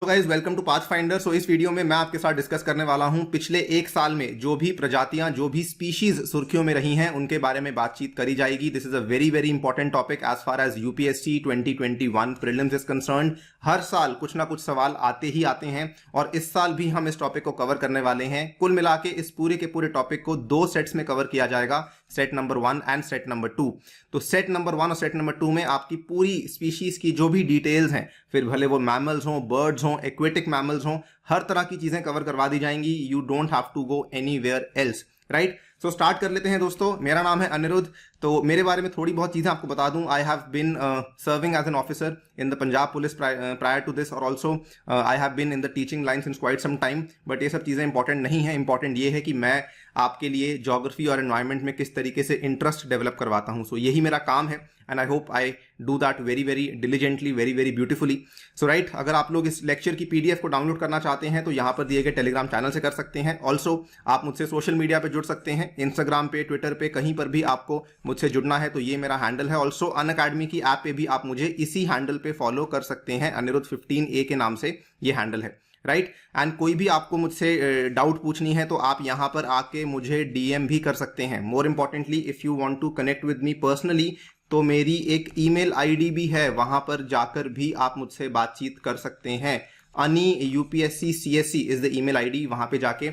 तो guys welcome to path finder. So इस वीडियो में मैं आपके साथ डिस्कस करने वाला हूं पिछले एक साल में जो भी प्रजातियां जो भी स्पीशीज सुर्खियों में रही हैं उनके बारे में बातचीत करी जाएगी। This is a very very important topic as far as UPSC 2021 prelims is concerned. हर साल कुछ ना कुछ सवाल आते ही आते हैं और इस साल भी हम इस टॉपिक को कवर करने वाले हैं। कुल मिला के इस पूरे के पूरे टॉपिक को दो सेट्स में कवर किया जाएगा, set number 1 and set number 2। तो सेट नंबर 1 और सेट नंबर 2 में आपकी पूरी स्पीशीज की जो भी डिटेल्स हैं, फिर भले वो मैमल्स हों, बर्ड्स हों, एक्वेटिक मैमल्स हों, हर तरह की चीजें कवर करवा दी जाएंगी। You don't have to go anywhere else, right. So start कर लेते हैं दोस्तों। मेरा नाम है अनिरुद्ध। तो मेरे बारे में थोड़ी बहुत चीजें आपको बता दूं। I have been serving as an officer in the Punjab police prior to this, और also I have been in the teaching line since quite some time. But ये सब चीजें इंपॉर्टेंट नहीं है। इंपॉर्टेंट ये है कि मैं आपके लिए ज्योग्राफी और एनवायरमेंट में किस तरीके से इंटरेस्ट डेवलप करवाता हूं। सो यही मेरा काम है and I hope I do that very very diligently, very very beautifully. So right, अगर आप लोग इस लेक्चर की पीडीएफ को डाउनलोड करना चाहते हैं तो यहाँ पर दिए गए टेलीग्राम चैनल से कर सकते हैं। ऑल्सो आप मुझसे सोशल मीडिया पे जुड़ सकते हैं, इंस्टाग्राम पे, ट्विटर पे, कहीं पर भी आपको मुझसे जुड़ना है तो ये मेरा हैंडल है। ऑल्सो अनअकैडमी की ऐप पे भी आप मुझे इसी हैंडल पे फॉलो कर सकते हैं, अनिरुद्ध 15A के नाम से ये हैंडल है, राइट। एंड कोई भी आपको मुझसे डाउट पूछनी है तो आप यहां पर आके मुझे डीएम भी कर सकते हैं। More importantly, if you want to connect with me personally तो मेरी एक ईमेल आईडी भी है, वहां पर जाकर भी आप मुझसे बातचीत कर सकते हैं। AniUPSCCSC is the email ID. वहां पे जाके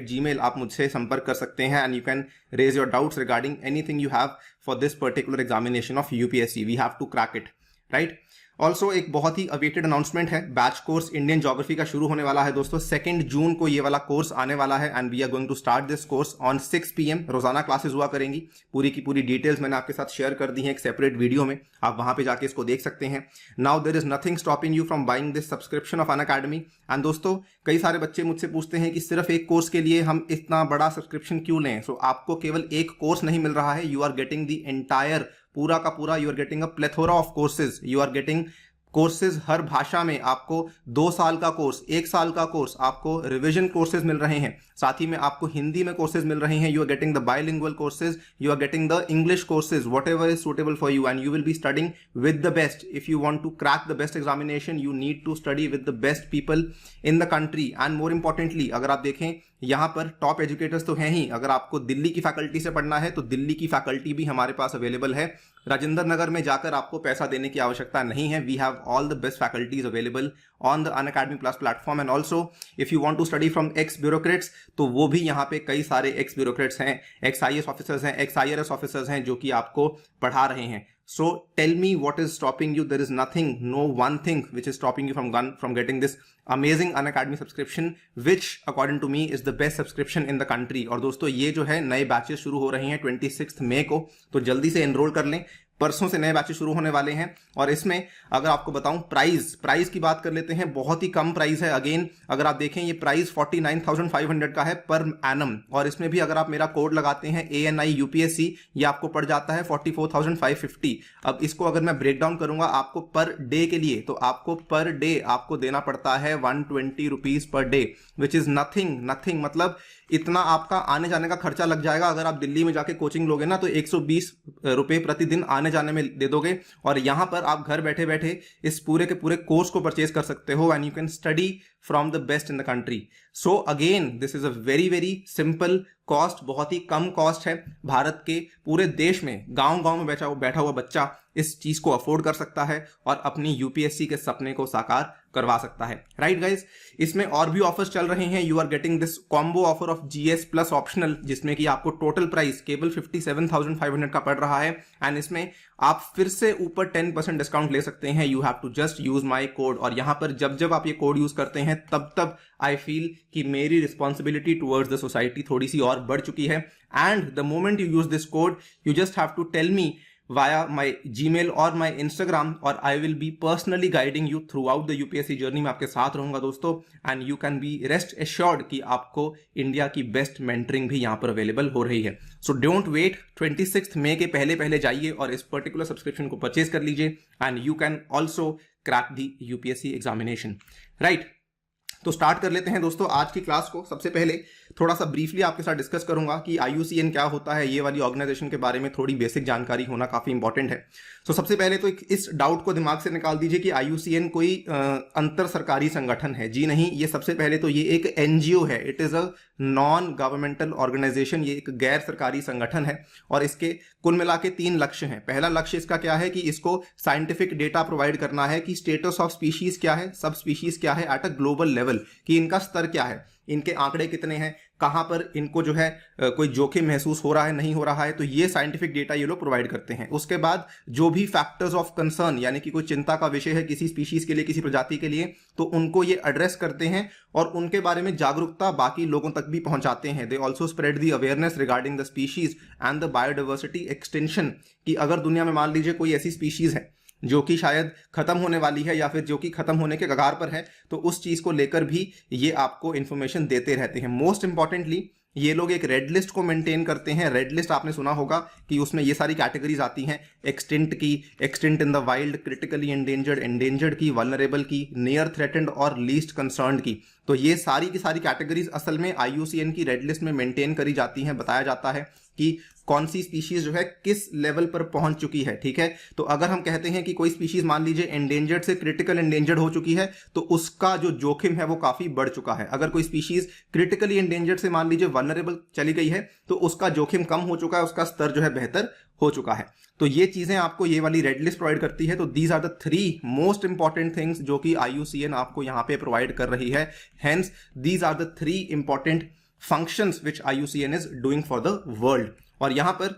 @gmail आप मुझसे संपर्क कर सकते हैं and you can raise your doubts regarding anything you have for this particular examination of UPSC. We have to crack it, right. Also एक बहुत ही अवेटेड अनाउंसमेंट है, बैच कोर्स इंडियन ज्योग्राफी का शुरू होने वाला है दोस्तों। 2 जून को ये वाला कोर्स आने वाला है and we are going to start this course on 6 PM। रोजाना क्लासेस हुआ करेंगी। पूरी की पूरी डिटेल्स मैंने आपके साथ शेयर कर दी हैं एक सेपरेट वीडियो में, आप वहां पे जाके इसको देख सकते हैं। Now there is nothing stopping you from buying this subscription of Unacademy. And दोस्तों, कई सारे बच्चे मुझसे पूछते हैं कि सिर्फ एक कोर्स के लिए हम इतना बड़ा सब्सक्रिप्शन क्यों लें। सो आपको केवल एक कोर्स नहीं मिल रहा है, you are getting the entire, पूरा का पूरा, you are getting a plethora of courses. You are getting courses हर भाषा में। आपको 2 साल का कोर्स, 1 साल का कोर्स, आपको रिवीजन कोर्सेज मिल रहे हैं। साथ ही में आपको हिंदी में कोर्सेज मिल रहे हैं। You are getting the bilingual courses, you are getting the English courses, whatever is suitable for you, and you will be studying with the best. If you want to crack the best examination you need to study with the best people in the country. And more importantly, अगर आप देखें यहाँ पर top educators तो हैं ही। अगर आपको दिल्ली की फैकल्टी से पढ़ना है तो दिल्ली की फैकल्टी भी हमारे पास अवेलेबल है। राजेंद्र नगर में जाकर आपको पैसा देने की आवश्यकता नहीं है। We have all the best faculties available on the Unacademy plus platform. And also if you want to study from ex bureaucrats तो वो भी यहाँ पे कई सारे एक्स ब्यूरोक्रेट्स हैं, एक्स IAS ऑफिसर्स हैं, एक्स IRS ऑफिसर्स हैं जो कि आपको पढ़ा रहे हैं। So tell me what is stopping you. There is nothing, no one thing which is stopping you from getting this amazing Unacademy subscription, which according to me is the best subscription in the country. और दोस्तों, ये जो है नए batches शुरू हो रहे हैं 26 मई को, तो जल्दी से एनरोल कर लें। परसों से नए बैचेस शुरू होने वाले हैं। और इसमें अगर आपको बताऊं प्राइस की बात कर लेते हैं। बहुत ही कम प्राइस है। अगेन अगर आप देखें ये प्राइस 49,500 का है पर एनम, और इसमें भी अगर आप मेरा कोड लगाते हैं ANIUPSC ये आपको पड़ जाता है 44,550। अब इसको अगर मैं ब्रेक डाउन करूंगा आपको पर डे के लिए, तो आपको पर डे आपको देना पड़ता है 120 rupees per day, which is nothing. मतलब इतना आपका आने जाने का खर्चा लग जाएगा। अगर आप दिल्ली में जाके कोचिंग लोगे ना तो 120 रुपए प्रतिदिन आने जाने में दे दोगे, और यहां पर आप घर बैठे बैठे इस पूरे के पूरे कोर्स को परचेज कर सकते हो and you can study from the best in the country. So again this is a very very simple cost, बहुत ही कम कॉस्ट है। भारत के पूरे देश में गांव में बैठा हुआ बच्चा इस चीज को अफोर्ड कर सकता है और अपनी यूपीएससी के सपने को साकार करवा सकता है, राइट गाइज। इसमें और भी ऑफर्स चल रहे हैं। You are getting this combo offer of GS plus optional, जिसमें कि आपको टोटल प्राइस केवल 57,500 का पड़ रहा है एंड इसमें आप फिर से ऊपर 10% डिस्काउंट ले सकते हैं। You have to just use my code, और यहां पर जब आप ये कोड यूज करते हैं तब आई फील कि मेरी रिस्पॉन्सिबिलिटी टुवर्ड्स द सोसाइटी थोड़ी सी और बढ़ चुकी है। And the moment you use this code you just have to tell me via my Gmail और my Instagram, और I will be personally guiding you throughout the UPSC journey। मैं आपके साथ रहूंगा दोस्तों, and you can be rest assured कि आपको India की बेस्ट मेंटरिंग भी यहाँ पर अवेलेबल हो रही है। So don't wait, 26 मई के पहले जाइए और इस पर्टिकुलर सब्सक्रिप्शन को परचेज कर लीजिए and you can also crack the UPSC examination, right? तो स्टार्ट कर लेते हैं दोस्तों आज की क्लास को। सबसे पहले थोड़ा सा ब्रीफली आपके साथ डिस्कस करूंगा कि IUCN क्या होता है, ये वाली ऑर्गेनाइजेशन के बारे में थोड़ी बेसिक जानकारी होना काफी इंपॉर्टेंट है। तो सबसे पहले तो इस डाउट को दिमाग से निकाल दीजिए कि IUCN कोई अंतर सरकारी संगठन है। जी नहीं, ये सबसे पहले तो ये एक NGO है। It is a non governmental organisation, ये एक गैर सरकारी संगठन है और इसके कुल मिला के 3 लक्ष्य हैं। पहला लक्ष्य इसका क्या है कि इसको साइंटिफिक डेटा प्रोवाइड करना है कि स्टेटस ऑफ स्पीशीज क्या है, सब स्पीशीज क्या है एट अ ग्लोबल लेवल, कि इनका स्तर क्या है, इनके आंकड़े कितने हैं, कहां पर इनको जो है कोई जोखिम महसूस हो रहा है, नहीं हो रहा है, तो ये साइंटिफिक डेटा ये लोग प्रोवाइड करते हैं। उसके बाद जो भी फैक्टर्स ऑफ कंसर्न यानी कि कोई चिंता का विषय है किसी स्पीशीज के लिए, किसी प्रजाति के लिए, तो उनको ये एड्रेस करते हैं और उनके बारे में जागरूकता बाकी लोगों तक भी पहुंचाते हैं। They also spread the awareness regarding the species and the biodiversity extension, कि अगर दुनिया में मान लीजिए कोई ऐसी स्पीशीज है जो कि शायद खत्म होने वाली है या फिर जो कि खत्म होने के कगार पर है, तो उस चीज को लेकर भी ये आपको इंफॉर्मेशन देते रहते हैं। मोस्ट इंपॉर्टेंटली ये लोग एक रेड लिस्ट को मेंटेन करते हैं। रेड लिस्ट आपने सुना होगा कि उसमें ये सारी कैटेगरीज आती हैं, एक्सटिंक्ट की, extinct in the wild, critically endangered, endangered की, वल्नरेबल की, नियर थ्रेटेंड और लीस्ट कंसर्न्ड की। तो ये सारी की सारी कैटेगरीज असल में IUCN की रेड लिस्ट में मेंटेन करी जाती हैं। बताया जाता है कि कौन सी स्पीशीज जो है किस लेवल पर पहुंच चुकी है। ठीक है, तो अगर हम कहते हैं कि कोई स्पीशीज मान लीजिए एंडेंजर्ड से क्रिटिकल एंडेंजर्ड हो चुकी है, तो उसका जो जोखिम है वो काफी बढ़ चुका है। अगर कोई स्पीशीज क्रिटिकली एंडेंजर्ड से मान लीजिए वल्नरेबल चली गई है, तो उसका जोखिम कम हो चुका है, उसका स्तर जो है बेहतर हो चुका है। तो ये चीजें आपको ये वाली रेड लिस्ट प्रोवाइड करती है। तो these are the 3 most important things जो कि IUCN आपको यहां पे प्रोवाइड कर रही है। Hence these are the 3 important functions which IUCN is doing for the world. और यहां पर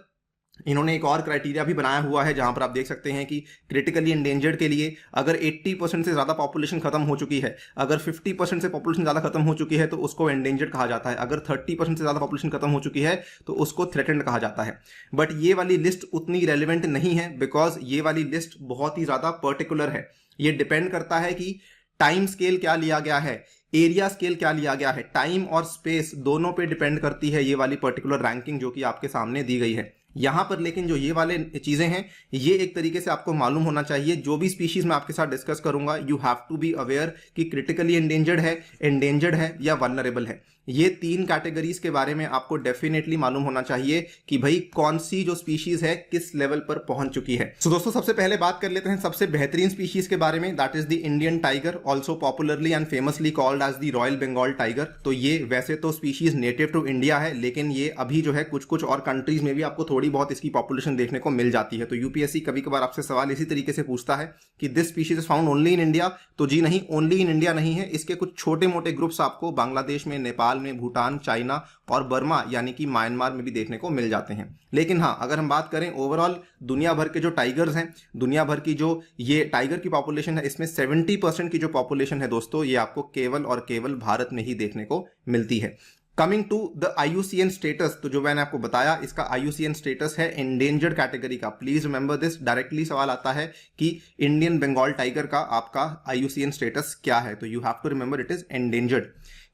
इन्होंने एक और क्राइटेरिया भी बनाया हुआ है, जहां पर आप देख सकते हैं कि क्रिटिकली एंडेंजर्ड के लिए अगर 80% से ज्यादा पॉपुलेशन खत्म हो चुकी है, अगर 50% से पॉपुलेशन ज्यादा खत्म हो चुकी है, तो उसको एंडेंजर्ड कहा जाता है। अगर 30% से ज्यादा पॉपुलेशन खत्म हो चुकी है, तो उसको थ्रेटेंड कहा जाता है। बट ये वाली लिस्ट उतनी रेलिवेंट नहीं है, बिकॉज ये वाली लिस्ट बहुत ही ज्यादा पर्टिकुलर है। ये डिपेंड करता है कि टाइम स्केल क्या लिया गया है, एरिया स्केल क्या लिया गया है। टाइम और स्पेस दोनों पे डिपेंड करती है ये वाली पर्टिकुलर रैंकिंग जो कि आपके सामने दी गई है यहां पर। लेकिन जो ये वाले चीजें हैं, ये एक तरीके से आपको मालूम होना चाहिए। जो भी स्पीशीज मैं आपके साथ डिस्कस करूंगा, you have to be aware कि क्रिटिकली एंडेंजर्ड है या वल्नरेबल है। ये 3 कैटेगरीज के बारे में आपको डेफिनेटली मालूम होना चाहिए कि भाई कौन सी जो स्पीशीज है किस लेवल पर पहुंच चुकी है। तो दोस्तों सबसे पहले बात कर लेते हैं सबसे बेहतरीन स्पीशीज के बारे में, that is the Indian tiger, also popularly and famously called as the royal Bengal tiger. तो ये वैसे तो स्पीशीज नेटिव टू इंडिया है, लेकिन ये अभी जो है कुछ कुछ और कंट्रीज में भी आपको थोड़ी बहुत इसकी पॉपुलेशन देखने को मिल जाती है। तो यूपीएससी कभी कभार आपसे सवाल इसी तरीके से पूछता है कि this species is found only in India. तो जी नहीं, ओनली इन इंडिया नहीं है, इसके कुछ छोटे मोटे ग्रुप्स आपको बांग्लादेश में, नेपाल में, भूटान, चाइना और बर्मा यानी कि म्यांमार में भी देखने को मिल जाते हैं। लेकिन हाँ, अगर हम बात करें ओवरऑल दुनिया भर के जो टाइगर्स हैं, दुनिया भर की जो ये टाइगर की पॉपुलेशन है, इसमें 70% की जो पॉपुलेशन है दोस्तों, ये आपको केवल और केवल भारत में ही देखने को मिलती है। Coming to the IUCN status, तो जो मैंने आपको बताया इसका IUCN स्टेटस है एंडेंजर्ड कैटेगरी का। प्लीज रिमेंबर दिस, डायरेक्टली सवाल आता है कि इंडियन बंगाल टाइगर का आपका IUCN स्टेटस क्या है, तो you have to remember it is endangered.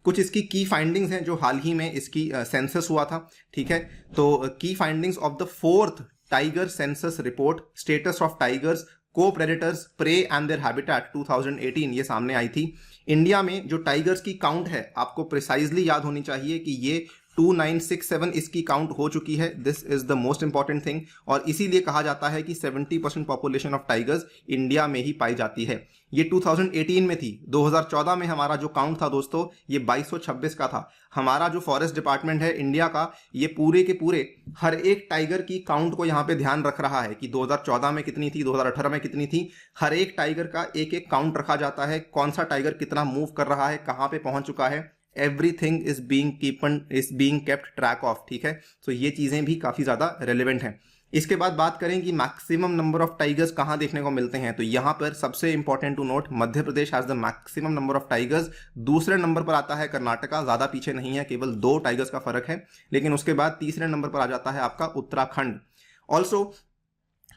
कुछ इसकी की फाइंडिंग्स हैं जो हाल ही में इसकी सेंसस हुआ था। ठीक है, तो की findings of the 4th tiger census report, status of tigers, co predators, prey and their habitat 2018 ये सामने आई थी। इंडिया में जो टाइगर्स की काउंट है, आपको प्रिसाइजली याद होनी चाहिए कि ये 2967 इसकी काउंट हो चुकी है। This is the most important thing, और इसीलिए कहा जाता है कि 70% पॉपुलेशन ऑफ टाइगर्स इंडिया में ही पाई जाती है। ये 2018 में थी। 2014 में हमारा जो काउंट था दोस्तों, ये 2226 का था। हमारा जो फॉरेस्ट डिपार्टमेंट है इंडिया का, ये पूरे के पूरे हर एक टाइगर की काउंट को यहाँ पे ध्यान रख रहा है कि 2014 में कितनी थी, 2018 में कितनी थी। हर एक टाइगर का एक एक काउंट रखा जाता है, कौन सा टाइगर कितना मूव कर रहा है, कहाँ पे पहुंच चुका है। Everything is being kept track of. ठीक है, तो ये चीजें भी काफी ज्यादा रेलिवेंट हैं। इसके बाद बात करें कि मैक्सिमम नंबर ऑफ टाइगर्स कहां देखने को मिलते हैं, तो यहां पर सबसे important to note, Madhya Pradesh has the maximum number of tigers. दूसरे नंबर पर आता है कर्नाटका, ज्यादा पीछे नहीं है, केवल 2 टाइगर्स का फर्क है। लेकिन उसके बाद तीसरे नंबर पर आ जाता है आपका उत्तराखंड। ऑल्सो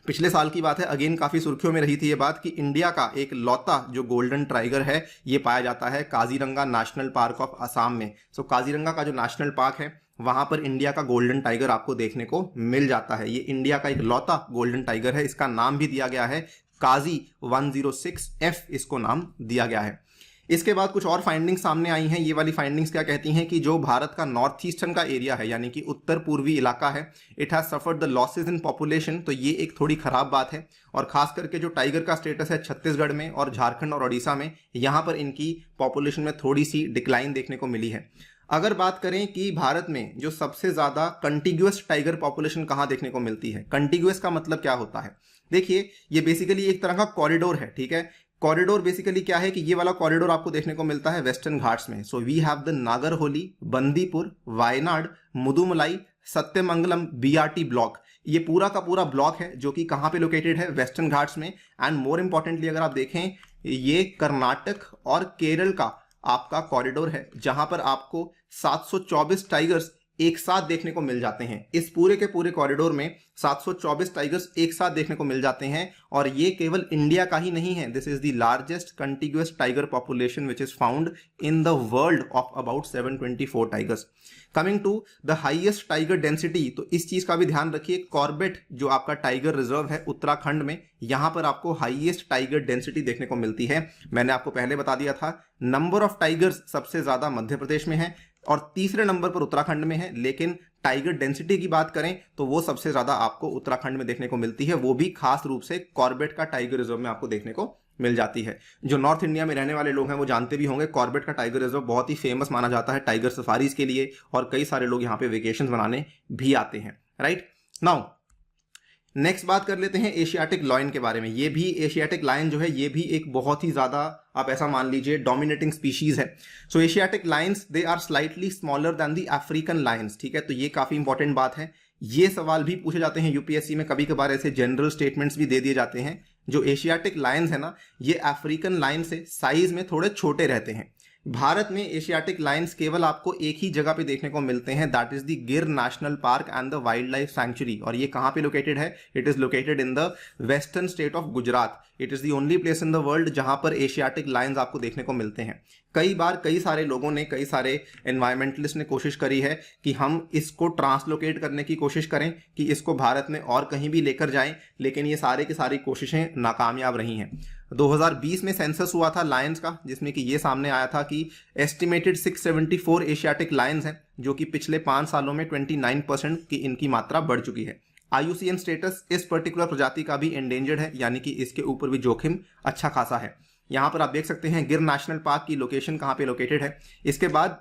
पिछले साल की बात है, अगेन काफी सुर्खियों में रही थी ये बात कि इंडिया का एक लौता जो गोल्डन टाइगर है ये पाया जाता है Kaziranga national park of Assam में। सो काजीरंगा का जो नेशनल पार्क है वहां पर इंडिया का गोल्डन टाइगर आपको देखने को मिल जाता है। ये इंडिया का एक लौता गोल्डन टाइगर है, इसका नाम भी दिया गया है काजी 106F, इसको नाम दिया गया है। इसके बाद कुछ और फाइंडिंग्स सामने आई हैं। ये वाली फाइंडिंग्स क्या कहती हैं कि जो भारत का नॉर्थ ईस्टर्न का एरिया है, यानी कि उत्तर पूर्वी इलाका है, it has suffered the losses in population. तो ये एक थोड़ी खराब बात है। और खास करके जो टाइगर का स्टेटस है छत्तीसगढ़ में और झारखंड और ओडिशा में, यहां पर इनकी पॉपुलेशन में थोड़ी सी डिक्लाइन देखने को मिली है। अगर बात करें कि भारत में जो सबसे ज्यादा कंटिग्यूअस टाइगर पॉपुलेशन कहां देखने को मिलती है, कंटिग्यूअस का मतलब क्या होता है? देखिए, ये बेसिकली एक तरह का कॉरिडोर है, ठीक है। कॉरिडोर बेसिकली क्या है कि ये वाला कॉरिडोर आपको देखने को मिलता है वेस्टर्न घाट्स में। So we have the Nagarhole, Bandipur, Wayanad, Mudumalai, Sathyamangalam, BRT block. ये पूरा का पूरा ब्लॉक है जो कि कहां पे लोकेटेड है? वेस्टर्न घाट्स में। एंड मोर इंपॉर्टेंटली अगर आप देखें, ये कर्नाटक और केरल का आपका कॉरिडोर है, जहां पर आपको 724 टाइगर्स एक साथ देखने को मिल जाते हैं। इस पूरे के पूरे कॉरिडोर में 724 टाइगर्स एक साथ देखने को मिल जाते हैं। और ये केवल इंडिया का ही नहीं है, this is the largest contiguous tiger population which is found in the world of about 724 tigers. Coming to the highest tiger density, तो इस चीज का भी ध्यान रखिए। कॉर्बेट जो आपका टाइगर रिजर्व है उत्तराखंड में, यहां पर आपको हाईएस्ट टाइगर डेंसिटी देखने को मिलती है। मैंने आपको पहले बता दिया था, नंबर ऑफ टाइगर्स सबसे ज्यादा मध्य प्रदेश में है और तीसरे नंबर पर उत्तराखंड में है। लेकिन टाइगर डेंसिटी की बात करें तो वो सबसे ज्यादा आपको उत्तराखंड में देखने को मिलती है, वो भी खास रूप से कॉर्बेट का टाइगर रिजर्व में आपको देखने को मिल जाती है। जो नॉर्थ इंडिया में रहने वाले लोग हैं वो जानते भी होंगे, कॉर्बेट का टाइगर रिजर्व बहुत ही फेमस माना जाता है टाइगर सफारीज के लिए, और कई सारे लोग यहाँ पे वेकेशन बनाने भी आते हैं। राइट नाउ नेक्स्ट बात कर लेते हैं एशियाटिक लायन के बारे में। ये भी एशियाटिक लायन जो है ये भी एक बहुत ही ज्यादा, आप ऐसा मान लीजिए, डोमिनेटिंग स्पीशीज है। So Asiatic lions they are slightly smaller than the African lions, ठीक है। तो ये काफी इंपॉर्टेंट बात है। ये सवाल भी पूछे जाते हैं यूपीएससी में, कभी कभार ऐसे जनरल स्टेटमेंट्स भी दे दिए जाते हैं। जो एशियाटिक लायंस है ना, ये अफ्रीकन लायन से साइज में थोड़े छोटे रहते हैं। भारत में एशियाटिक लायंस केवल आपको एक ही जगह पे देखने को मिलते हैं, दैट इज द गिर national park and the wild life sanctuary. और ये कहां पे लोकेटेड है? It is located in the western state of Gujarat. It is the only place in the world जहां पर एशियाटिक लायंस आपको देखने को मिलते हैं। कई बार कई सारे लोगों ने, कई सारे एनवायरमेंटलिस्ट ने कोशिश करी है कि हम इसको ट्रांसलोकेट करने की कोशिश करें, कि इसको भारत में और कहीं भी लेकर जाएं, लेकिन ये सारे की सारी कोशिशें नाकामयाब रही हैं। 2020 में सेंसस हुआ था लायंस का, जिसमें कि ये सामने आया था कि एस्टिमेटेड 674 एशियाटिक लायंस हैं, जो कि पिछले 5 सालों में 29% की इनकी मात्रा बढ़ चुकी है। IUCN स्टेटस इस पर्टिकुलर प्रजाति का भी एंडेंजर्ड है, यानी कि इसके ऊपर भी जोखिम अच्छा खासा है। यहां पर आप देख सकते हैं गिर नेशनल पार्क की लोकेशन कहां पे लोकेटेड है। इसके बाद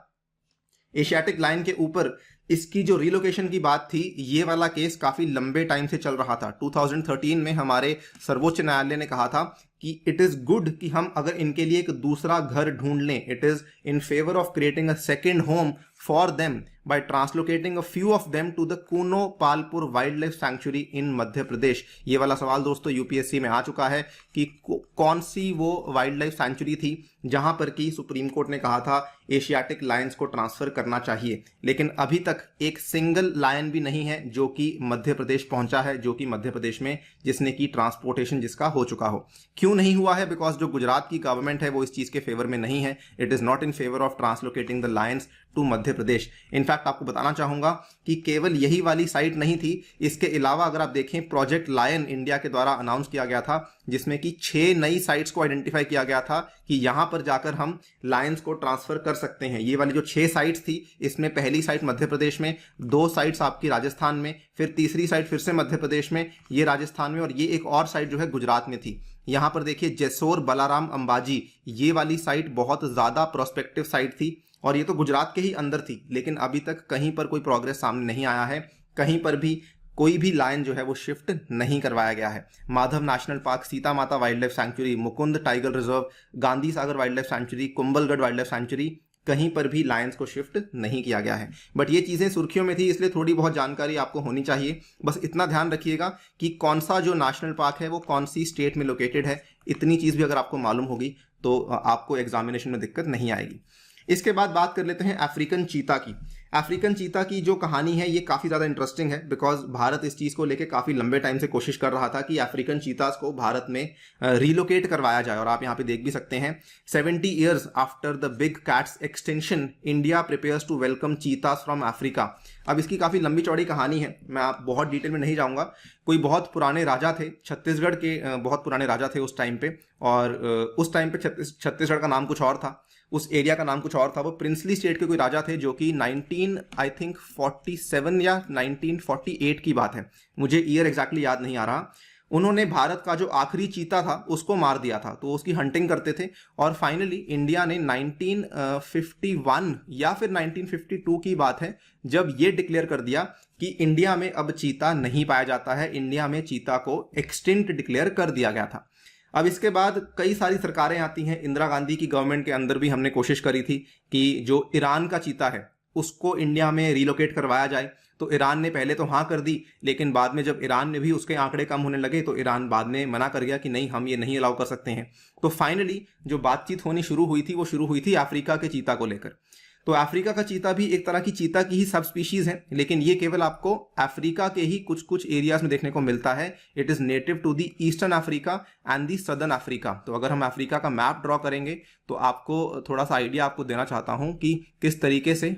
एशियाटिक लायन के ऊपर इसकी जो रिलोकेशन की बात थी, ये वाला केस काफी लंबे टाइम से चल रहा था। 2013 में हमारे सर्वोच्च न्यायालय ने कहा था कि इट इज गुड कि हम अगर इनके लिए एक दूसरा घर ढूंढ लें, it is in favour of creating a second home for them by translocating a few of them to the Kuno Palpur wildlife sanctuary in Madhya Pradesh. ये वाला सवाल दोस्तों यूपीएससी में आ चुका है कि कौन सी वो वाइल्ड लाइफ सैंक्चुरी थी जहां पर कि सुप्रीम कोर्ट ने कहा था एशियाटिक लायंस को ट्रांसफर करना चाहिए। लेकिन अभी तक एक सिंगल लायन भी नहीं है जो कि मध्य प्रदेश पहुंचा है, जो कि मध्य प्रदेश में जिसने की ट्रांसपोर्टेशन जिसका हो चुका हो। क्यों नहीं हुआ है? बिकॉज जो गुजरात की गवर्नमेंट है वो इस चीज के फेवर में नहीं है। It is not in favour of translocating the lions to Madhya Pradesh. In fact आपको बताना चाहूंगा कि केवल यही वाली साइट नहीं थी, इसके अलावा अगर आप देखें प्रोजेक्ट लायन इंडिया के द्वारा अनाउंस किया गया था, जिसमें कि 6 नई साइट्स को आइडेंटिफाई किया गया था कि यहां पर जाकर हम लायंस को ट्रांसफर कर सकते हैं। ये वाली जो 6 साइट्स थी, इसमें पहली साइट मध्य प्रदेश में, 2 साइट्स आपकी राजस्थान में, फिर तीसरी साइट फिर से मध्य प्रदेश में, ये राजस्थान में, और ये एक और साइट जो है गुजरात में थी। यहां पर देखिए जैसोर बलाराम अंबाजी, ये वाली साइट बहुत ज्यादा प्रोस्पेक्टिव साइट थी और ये तो गुजरात के ही अंदर थी, लेकिन अभी तक कहीं पर कोई प्रोग्रेस सामने नहीं आया है। कहीं पर भी कोई भी लायन जो है वो शिफ्ट नहीं करवाया गया है। Madhav national park, Sita Mata wildlife sanctuary, Mukund tiger reserve, Gandhi Sagar wildlife sanctuary, Kumbhalgarh wildlife sanctuary, कहीं पर भी लायंस को शिफ्ट नहीं किया गया है। बट ये चीजें सुर्खियों में थी, इसलिए थोड़ी बहुत जानकारी आपको होनी चाहिए। बस इतना ध्यान रखिएगा कि कौन सा जो नेशनल पार्क है वो कौन सी स्टेट में लोकेटेड है। इतनी चीज भी अगर आपको मालूम होगी तो आपको एग्जामिनेशन में दिक्कत नहीं आएगी। इसके बाद बात कर लेते हैं अफ्रीकन चीता की। अफ्रीकन चीता की जो कहानी है ये काफ़ी ज़्यादा इंटरेस्टिंग है, बिकॉज भारत इस चीज़ को लेके काफ़ी लंबे टाइम से कोशिश कर रहा था कि अफ्रीकन चीतास को भारत में रिलोकेट करवाया जाए। और आप यहाँ पे देख भी सकते हैं 70 years after the big cats extinction, India prepares to welcome cheetahs from Africa. अब इसकी काफ़ी लंबी चौड़ी कहानी है, मैं आप बहुत डिटेल में नहीं जाऊँगा। कोई बहुत पुराने राजा थे, छत्तीसगढ़ के बहुत पुराने राजा थे उस टाइम पे, और उस टाइम पे छत्तीसगढ़ का नाम कुछ और था, उस एरिया का नाम कुछ और था। वो प्रिंसली स्टेट के कोई राजा थे जो कि 1947 या 1948 की बात है, मुझे ईयर एग्जैक्टली याद नहीं आ रहा। उन्होंने भारत का जो आखिरी चीता था उसको मार दिया था, तो उसकी हंटिंग करते थे। और फाइनली इंडिया ने 1951 या फिर 1952 की बात है, जब ये डिक्लेयर कर दिया कि इंडिया में अब चीता नहीं पाया जाता है, इंडिया में चीता को एक्सटिंक्ट डिक्लेयर कर दिया गया था। अब इसके बाद कई सारी सरकारें आती हैं, इंदिरा गांधी की गवर्नमेंट के अंदर भी हमने कोशिश करी थी कि जो ईरान का चीता है उसको इंडिया में रिलोकेट करवाया जाए। तो ईरान ने पहले तो हाँ कर दी, लेकिन बाद में जब ईरान में भी उसके आंकड़े कम होने लगे तो ईरान बाद में मना कर गया कि नहीं, हम ये नहीं अलाउ कर सकते हैं। तो फाइनली जो बातचीत होनी शुरू हुई थी वो शुरू हुई थी अफ्रीका के चीता को लेकर। तो अफ्रीका का चीता भी एक तरह की चीता की ही सब स्पीशीज है, लेकिन ये केवल आपको अफ्रीका के ही कुछ कुछ एरियाज में देखने को मिलता है। It is native to the eastern Africa and the southern Africa. तो अगर हम अफ्रीका का मैप ड्रॉ करेंगे तो आपको थोड़ा सा आइडिया आपको देना चाहता हूं कि किस तरीके से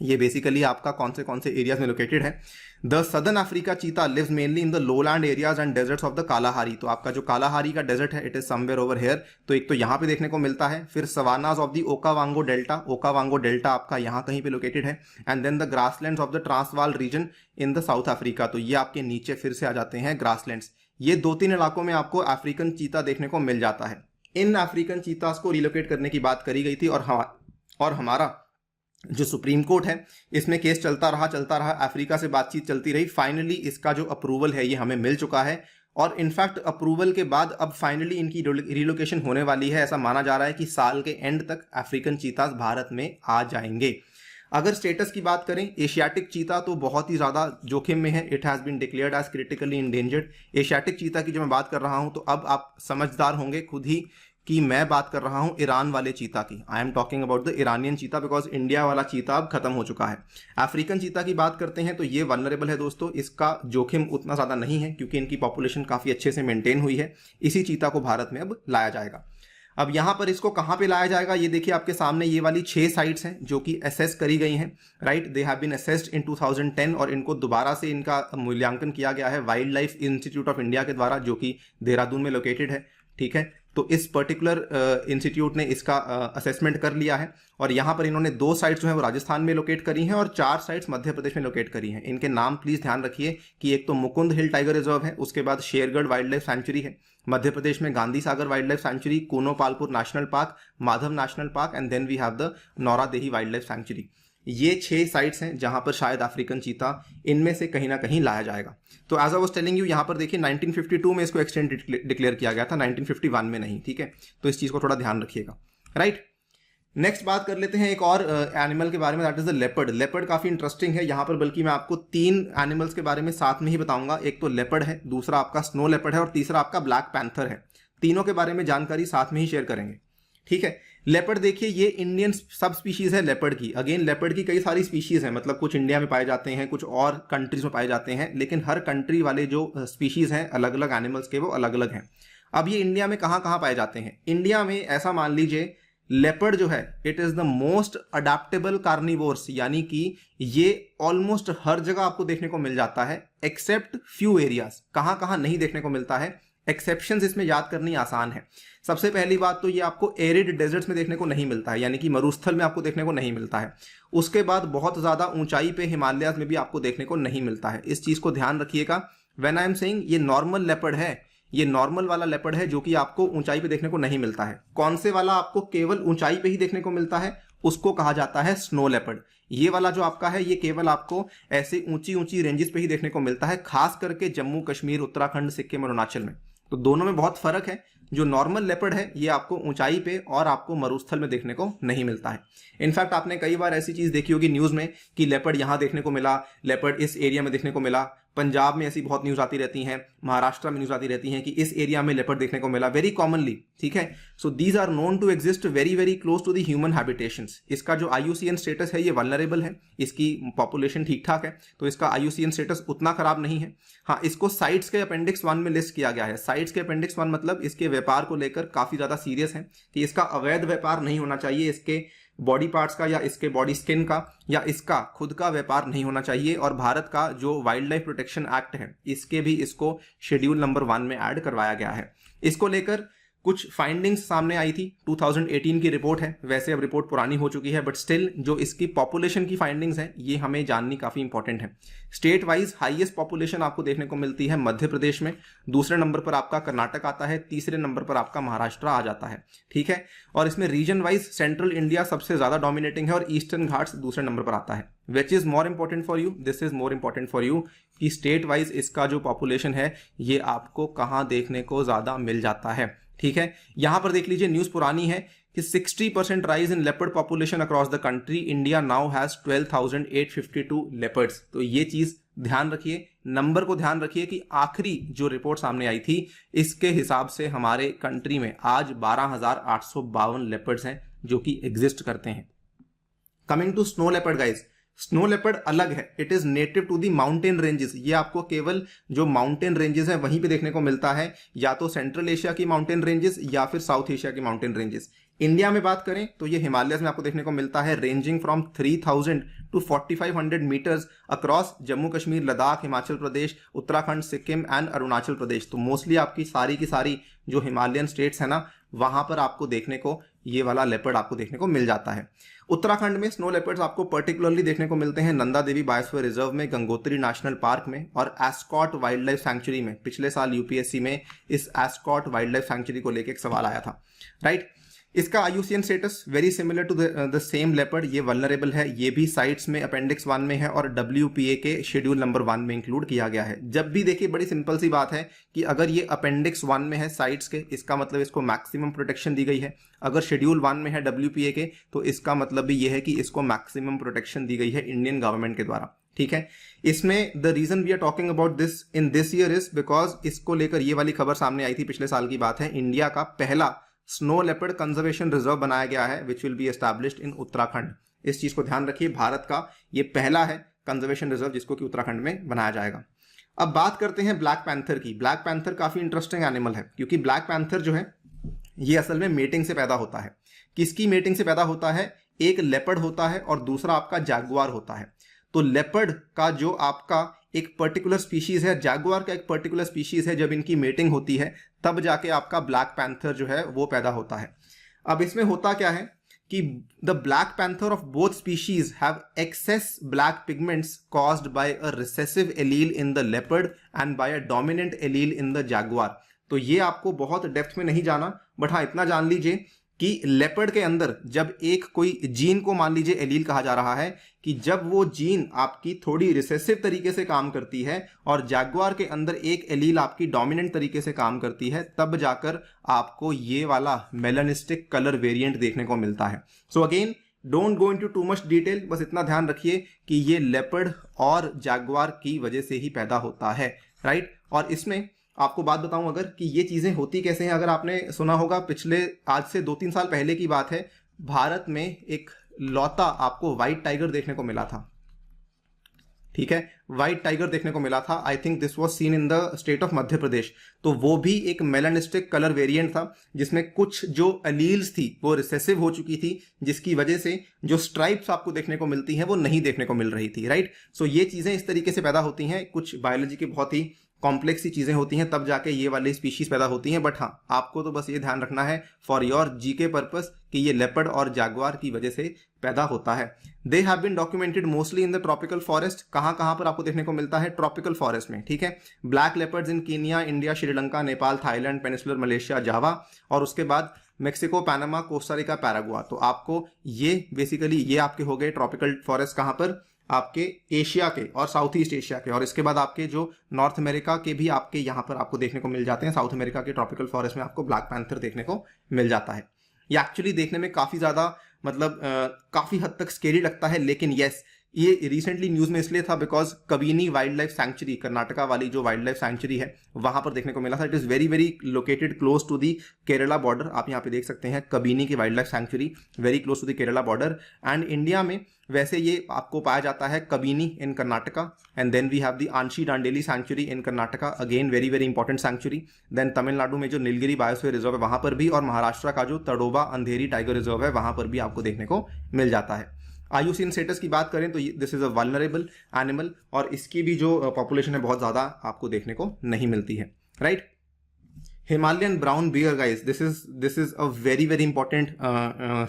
ये बेसिकली आपका कौन से एरियाज में लोकेटेड है। The southern Africa cheetah lives mainly in the lowland areas and deserts of the Kalahari. तो आपका जो कालाहारी का डेजर्ट है, it is somewhere over here. तो एक तो यहाँ पे देखने को मिलता है, फिर savannas of the Okavango delta, Okavango delta आपका यहाँ कहीं पे लोकेटेड है, and then the grasslands of the Transvaal region in the South Africa. तो ये आपके नीचे फिर से आ जाते हैं ग्रासलैंड्स। ये 2-3 इलाकों में आपको अफ्रीकन चीता देखने को मिल जाता है। इन अफ्रीकन चीतास को रिलोकेट करने की बात करी गई थी, और हमारा जो सुप्रीम कोर्ट है इसमें केस चलता रहा, अफ्रीका से बातचीत चलती रही। फाइनली इसका जो अप्रूवल है ये हमें मिल चुका है, और इनफैक्ट अप्रूवल के बाद अब फाइनली इनकी रिलोकेशन होने वाली है। ऐसा माना जा रहा है कि साल के एंड तक अफ्रीकन चीतास भारत में आ जाएंगे। अगर स्टेटस की बात करें, एशियाटिक चीता तो बहुत ही ज़्यादा जोखिम में है। It has been declared as critically endangered. Asiatic cheetah की जो मैं बात कर रहा हूं, तो अब आप समझदार होंगे खुद ही कि मैं बात कर रहा हूं ईरान वाले चीता की। I am talking about the Iranian चीता, बिकॉज इंडिया वाला चीता अब खत्म हो चुका है। अफ्रीकन चीता की बात करते हैं तो ये वल्नरेबल है दोस्तों, इसका जोखिम उतना ज़्यादा नहीं है क्योंकि इनकी पॉपुलेशन काफ़ी अच्छे से मेंटेन हुई है। इसी चीता को भारत में अब लाया जाएगा। अब यहाँ पर इसको कहाँ पे लाया जाएगा, ये देखिए आपके सामने ये वाली 6 साइट्स हैं जो कि असेस करी गई हैं, right. They have been assessed in 2010, और इनको दोबारा से इनका मूल्यांकन किया गया है wild life institute of India के द्वारा, जो कि देहरादून में लोकेटेड है, ठीक है। तो इस पर्टिकुलर इंस्टीट्यूट ने इसका असेसमेंट कर लिया है, और यहाँ पर इन्होंने 2 साइट्स जो है वो राजस्थान में लोकेट करी हैं और 4 साइट्स मध्य प्रदेश में लोकेट करी हैं। इनके नाम प्लीज ध्यान रखिए कि एक तो मुकुंद हिल टाइगर रिजर्व है, उसके बाद शेरगढ़ वाइल्ड लाइफ सेंचुरी है, मध्य प्रदेश में Gandhi Sagar wildlife sanctuary, Kuno Palpur national park, Madhav national park, and then we have the Nauradehi wildlife sanctuary. ये 6 साइट्स हैं जहां पर शायद अफ्रीकन चीता इनमें से कहीं ना कहीं लाया जाएगा। तो as I was telling you, यहाँ पर देखिए 1952 में इसको एक्सटेंड डिक्लेयर किया गया था, 1951 में नहीं, ठीक है। तो इस चीज को थोड़ा ध्यान रखिएगा, राइट। नेक्स्ट बात कर लेते हैं एक और एनिमल के बारे में, that is the leopard. Leopard काफी इंटरेस्टिंग है। यहाँ पर बल्कि मैं आपको 3 एनिमल्स के बारे में साथ में ही बताऊंगा। एक तो लेपर्ड है, दूसरा आपका स्नो लेपर्ड है, और तीसरा आपका ब्लैक पैंथर है। तीनों के बारे में जानकारी साथ में ही शेयर करेंगे, ठीक है। लेपर्ड देखिए, ये इंडियन सब स्पीशीज है लेपर्ड की। अगेन लेपर्ड की कई सारी स्पीशीज हैं, मतलब कुछ इंडिया में पाए जाते हैं, कुछ और कंट्रीज में पाए जाते हैं, लेकिन हर कंट्री वाले जो स्पीशीज हैं अलग अलग एनिमल्स के, वो अलग अलग हैं। अब ये इंडिया में कहाँ कहाँ पाए जाते हैं? इंडिया में ऐसा मान लीजिए लेपर्ड जो है it is the most adaptable carnivores, यानी कि ये ऑलमोस्ट हर जगह आपको देखने को मिल जाता है एक्सेप्ट फ्यू एरियाज। कहाँ कहाँ नहीं देखने को मिलता है, एक्सेप्शंस इसमें याद करनी आसान है। सबसे पहली बात तो ये आपको एरिड डेजर्ट्स में देखने को नहीं मिलता है, यानी कि मरुस्थल में आपको देखने को नहीं मिलता है। उसके बाद बहुत ज्यादा ऊंचाई पे हिमालयाज में भी आपको देखने को नहीं मिलता है। इस चीज को ध्यान रखिएगा। व्हेन आई एम सेइंग ये नॉर्मल लेपर्ड है, ये नॉर्मल वाला लेपर्ड है जो कि आपको ऊंचाई पे देखने को नहीं मिलता है। कौन से वाला आपको केवल ऊंचाई पे ही देखने को मिलता है, उसको कहा जाता है स्नो लेपर्ड। ये वाला जो आपका है ये केवल आपको ऐसे ऊंची ऊंची रेंजेस पे ही देखने को मिलता है, खास करके जम्मू कश्मीर, उत्तराखंड, सिक्किम और अरुणाचल में। तो दोनों में बहुत फर्क है। जो नॉर्मल लेपर्ड है ये आपको ऊंचाई पे और आपको मरुस्थल में देखने को नहीं मिलता है। इनफैक्ट आपने कई बार ऐसी चीज देखी होगी न्यूज में कि लेपर्ड यहां देखने को मिला, लेपर्ड इस एरिया में देखने को मिला, पंजाब में ऐसी बहुत न्यूज आती रहती हैं, महाराष्ट्र में न्यूज आती रहती हैं कि इस एरिया में लेपर्ड देखने को मिला वेरी कॉमनली, ठीक है। So these are known to exist very very close to the human habitations. इसका जो IUCN स्टेटस है ये वल्नरेबल है, इसकी पॉपुलेशन ठीक ठाक है, तो इसका IUCN स्टेटस उतना खराब नहीं है। हाँ, इसको साइट्स के अपेंडिक्स 1 में लिस्ट किया गया है। साइट्स के अपेंडिक्स 1 मतलब इसके व्यापार को लेकर काफी ज्यादा सीरियस है कि इसका अवैध व्यापार नहीं होना चाहिए, इसके बॉडी पार्ट्स का या इसके बॉडी स्किन का या इसका खुद का व्यापार नहीं होना चाहिए। और भारत का जो वाइल्ड लाइफ प्रोटेक्शन एक्ट है इसके भी इसको शेड्यूल नंबर 1 में ऐड करवाया गया है। इसको लेकर कुछ फाइंडिंग्स सामने आई थी, 2018 की रिपोर्ट है, वैसे अब रिपोर्ट पुरानी हो चुकी है, बट स्टिल जो इसकी पॉपुलेशन की फाइंडिंग्स हैं ये हमें जाननी काफी इंपॉर्टेंट है। स्टेट वाइज हाईएस्ट पॉपुलेशन आपको देखने को मिलती है मध्य प्रदेश में, दूसरे नंबर पर आपका कर्नाटक आता है, तीसरे नंबर पर आपका महाराष्ट्र आ जाता है, ठीक है। और इसमें रीजन वाइज सेंट्रल इंडिया सबसे ज्यादा डोमिनेटिंग है और ईस्टर्न घाट्स दूसरे नंबर पर आता है। Which is more important for you, this is more important for you कि स्टेट वाइज इसका जो पॉपुलेशन है ये आपको कहां देखने को ज्यादा मिल जाता है, ठीक है। यहां पर देख लीजिए, न्यूज पुरानी है कि 60% rise in leopard population across the country, India now has 12,852 leopards. तो ये चीज ध्यान रखिए, नंबर को ध्यान रखिए कि आखिरी जो रिपोर्ट सामने आई थी इसके हिसाब से हमारे कंट्री में आज 12,852 लेपर्ड्स हैं जो कि एग्जिस्ट करते हैं। Coming to snow leopard guys, snow leopard अलग है, it is native to the mountain ranges. ये आपको केवल जो माउंटेन रेंजेस है वहीं पे देखने को मिलता है, या तो सेंट्रल एशिया की माउंटेन रेंजेस या फिर साउथ एशिया की माउंटेन रेंजेस। इंडिया में बात करें तो ये हिमालयस में आपको देखने को मिलता है, ranging from 3000 to 4500 metres across Jammu Kashmir, Ladakh, Himachal Pradesh, Uttarakhand, Sikkim and Arunachal Pradesh. तो मोस्टली आपकी सारी की सारी जो हिमालयन स्टेट्स है ना, वहां पर आपको देखने को ये वाला लेपर्ड आपको देखने को मिल जाता है। उत्तराखंड में स्नो लेपर्ड्स आपको पर्टिकुलरली देखने को मिलते हैं नंदा देवी बायोस्फीयर रिजर्व में, गंगोत्री नेशनल पार्क में और एस्कॉट वाइल्ड लाइफ सैंक्चुरी में। पिछले साल UPSC में इस एस्कॉट वाइल्ड लाइफ सैंक्चुरी को लेकर एक सवाल आया था, राइट। इसका IUCN status very similar to the same leopard, ये वल्नरेबल है, ये भी साइट्स में अपेंडिक्स 1 में है और WPA के शेड्यूल नंबर 1 में इंक्लूड किया गया है। जब भी देखिए, बड़ी सिंपल सी बात है कि अगर ये अपेंडिक्स 1 में है साइट्स के, इसका मतलब इसको मैक्सिमम प्रोटेक्शन दी गई है। अगर शेड्यूल 1 में है WPA के, तो इसका मतलब भी ये है कि इसको मैक्सिमम प्रोटेक्शन दी गई है इंडियन गवर्नमेंट के द्वारा, ठीक है। इसमें the reason we are talking about this in this year is because इसको लेकर ये वाली खबर सामने आई थी, पिछले साल की बात है, इंडिया का पहला स्नो लेपर्ड कंजर्वेशन रिजर्व बनाया गया है which will be established in Uttarakhand. इस चीज को ध्यान रखिए, भारत का ये पहला है कंजर्वेशन रिजर्व जिसको कि उत्तराखंड में बनाया जाएगा। अब बात करते हैं ब्लैक पैंथर की। ब्लैक पैंथर काफी इंटरेस्टिंग एनिमल है क्योंकि ब्लैक पैंथर जो है ये असल में मेटिंग से पैदा होता है। किसकी मेटिंग से पैदा होता है? एक लेपर्ड होता है और दूसरा आपका जैगुआर होता है। तो लेपर्ड का जो आपका एक पर्टिकुलर स्पीशीज है, जैगुआर का एक पर्टिकुलर स्पीशीज है, जब इनकी मेटिंग होती है तब जाके आपका ब्लैक पैंथर जो है वो पैदा होता है। अब इसमें होता क्या है कि the black panther of both species have excess black pigments caused by a recessive allele in the leopard and by a dominant allele in the jaguar. तो ये आपको बहुत डेप्थ में नहीं जाना, बट हाँ इतना जान लीजिए कि लेपर्ड के अंदर जब एक कोई जीन को मान लीजिए एलील कहा जा रहा है, कि जब वो जीन आपकी थोड़ी रिसेसिव तरीके से काम करती है और जैगुआर के अंदर एक एलील आपकी डोमिनेंट तरीके से काम करती है, तब जाकर आपको ये वाला मेलानिस्टिक कलर वेरिएंट देखने को मिलता है। So again don't go into too much detail, बस इतना ध्यान रखिए कि ये लेपर्ड और जैगुआर की वजह से ही पैदा होता है, राइट। और इसमें आपको बात बताऊं अगर कि ये चीजें होती कैसे हैं, अगर आपने सुना होगा पिछले आज से 2-3 साल पहले की बात है, भारत में एक लौता आपको व्हाइट टाइगर देखने को मिला था, ठीक है, व्हाइट टाइगर देखने को मिला था। I think this was seen in the state of Madhya Pradesh. तो वो भी एक मेलानिस्टिक कलर वेरिएंट था जिसमें कुछ जो एलील्स थी वो रिसेसिव हो चुकी थी, जिसकी वजह से जो स्ट्राइप्स आपको देखने को मिलती हैं वो नहीं देखने को मिल रही थी, राइट। सो ये चीजें इस तरीके से पैदा होती हैं, कुछ बायोलॉजी की बहुत ही कॉम्प्लेक्स सी चीजें होती हैं, तब जाके ये वाली स्पीशीज पैदा होती हैं। बट हाँ, आपको तो बस ये ध्यान रखना है फॉर योर जीके पर्पस कि ये लेपर्ड और जैगुआर की वजह से पैदा होता है। They have been documented mostly in the tropical forest. कहां कहां पर आपको देखने को मिलता है? ट्रॉपिकल फॉरेस्ट में, ठीक है। Black leopards in Kenya, India, Sri Lanka, Nepal, Thailand, peninsular Malaysia, Java, और उसके बाद मेक्सिको, पैनामा, कोस्टारिका, पैरागुआ। तो आपको ये बेसिकली ये आपके हो गए ट्रॉपिकल फॉरेस्ट कहां पर? आपके एशिया के और साउथ ईस्ट एशिया के, और इसके बाद आपके जो नॉर्थ अमेरिका के भी आपके यहाँ पर आपको देखने को मिल जाते हैं। साउथ अमेरिका के ट्रॉपिकल फॉरेस्ट में आपको ब्लैक पैंथर देखने को मिल जाता है। ये एक्चुअली देखने में काफी ज्यादा मतलब काफी हद तक स्केरी लगता है, लेकिन यस, ये रिसेंटली न्यूज में इसलिए था because Kabini wild life sanctuary, Karnataka वाली जो वाइल्ड लाइफ सैंक्चुरी है, वहां पर देखने को मिला था। It is very very located close to the Kerala border. आप यहाँ पे देख सकते हैं कबिनी की wildlife sanctuary, very close to the Kerala border. And India में वैसे ये आपको पाया जाता है Kabini in Karnataka, and then we have the Anshi Dandeli sanctuary in Karnataka, again very very important sanctuary. Then Tamil Nadu में जो नीलगिरी बायोस्फीयर रिजर्व है वहां पर भी, और महाराष्ट्र का जो तड़ोबा अंधेरी टाइगर रिजर्व है वहां पर भी आपको देखने को मिल जाता है। IUCN स्टेटस की बात करें तो this is a vulnerable animal, और इसकी भी जो पॉपुलेशन है बहुत ज्यादा आपको देखने को नहीं मिलती है, right. Himalayan brown bear guys, this is a very very important